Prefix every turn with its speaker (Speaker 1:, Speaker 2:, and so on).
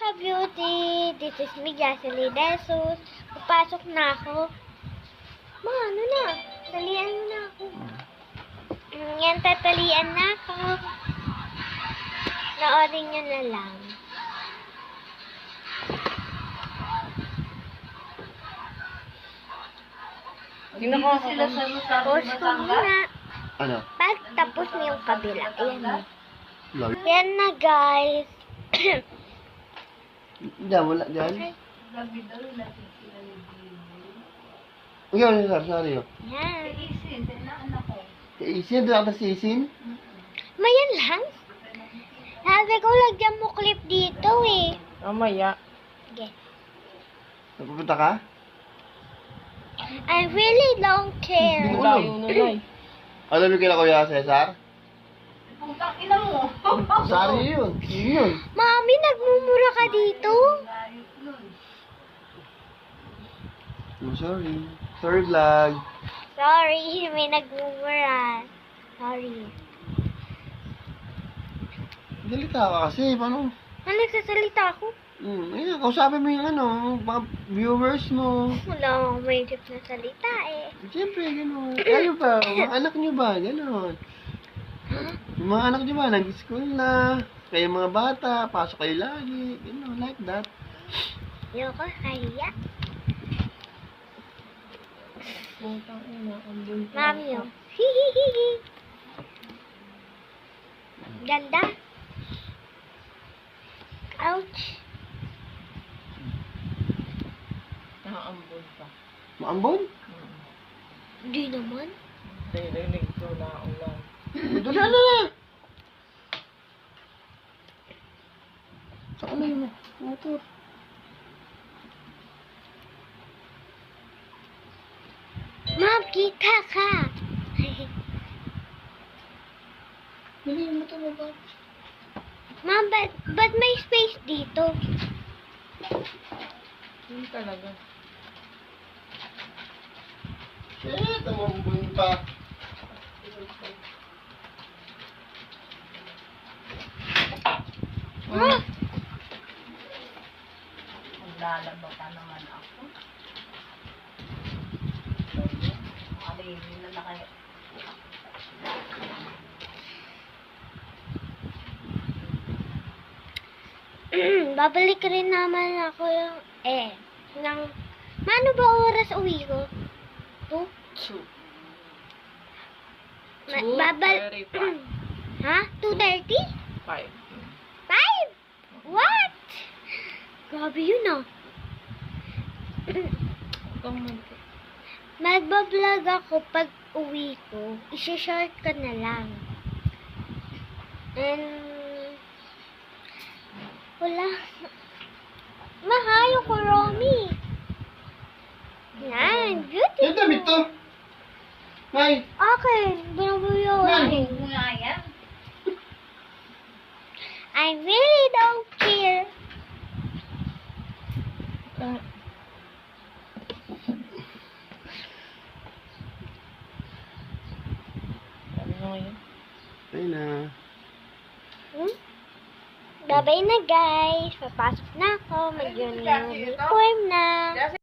Speaker 1: ka-beauty! This is me, Jocelyn Jesus. Papasok na ako. Ma, ano na? Talian mo na ako. Yan, tatalian na ako. Noorin nyo na lang.
Speaker 2: Tingnan ko sila sa
Speaker 1: Post ko muna.
Speaker 3: Ano?
Speaker 1: Pag tapos mo yung kabila. Ayan na.
Speaker 3: Lord.
Speaker 1: Yan na, guys.
Speaker 3: Diyan, wala dyan. Ikaw, sorry.
Speaker 1: Yan.
Speaker 3: Isin, doon ako sa isin.
Speaker 1: Mayan lang. Sabi ko, lagyan mo clip dito eh.
Speaker 2: Mamaya.
Speaker 1: Sige.
Speaker 3: Napupunta ka?
Speaker 1: I really don't care.
Speaker 2: Ulay, ulay.
Speaker 3: Alam mo kila Kuya Cesar?
Speaker 2: Putang ina mo.
Speaker 3: Sorry yun. Yun yun.
Speaker 1: Mami, nagmumura ka dito?
Speaker 3: I'm sorry. Sorry, vlog.
Speaker 1: Sorry, may nagmumura. Sorry.
Speaker 3: Dalita ka kasi. Paano?
Speaker 1: Ano nagsasalita ako?
Speaker 3: Ayun, kausapin mo yung mga viewers mo.
Speaker 1: Wala akong may tip na salita eh.
Speaker 3: Siyempre, gano'n. Kayo ba? Mga anak nyo ba? Gano'n. Yung mga anak nyo ba? Nag-school na. Kayo mga bata, pasok kayo lagi. Gano'n, like that.
Speaker 1: Yoko, kaya.
Speaker 2: Putang ina, ang bunta.
Speaker 1: Mami yun. Hihihihi. Ganda. Ouch.
Speaker 2: Nakaambon pa.
Speaker 3: Maambon?
Speaker 1: Di naman.
Speaker 2: Narinig ko na ulan.
Speaker 3: Dula na! Saan na yun? Motor.
Speaker 1: Ma'am, kita ka.
Speaker 3: Dali yung motor mo ba?
Speaker 1: Ma'am, ba't may space dito?
Speaker 2: Hindi talaga.
Speaker 3: Shit, umambon pa.
Speaker 1: Ah!
Speaker 2: Maglalaba pa naman ako. Alinin na na kayo.
Speaker 1: Babalik rin naman ako ng Mano ba oras uwi ko? 2?
Speaker 2: 2.
Speaker 1: Babal...
Speaker 2: 2:35.
Speaker 1: Ha? 2:30?
Speaker 2: 5.
Speaker 1: 5? What? Grabe yun ah. Magbablog ako pag uwi ko. Isi-short ko na lang. And... Wala. Mahalo ko, Romy. Yan. Beauty.
Speaker 3: Yung damit to. Nay.
Speaker 1: Okay. Binubuyo.
Speaker 3: Nay.
Speaker 1: I really don't care.
Speaker 2: Sabi mo ngayon?
Speaker 3: Ayun na.
Speaker 1: Bye-bye na guys. Papasok na ako. Mag-uniform na.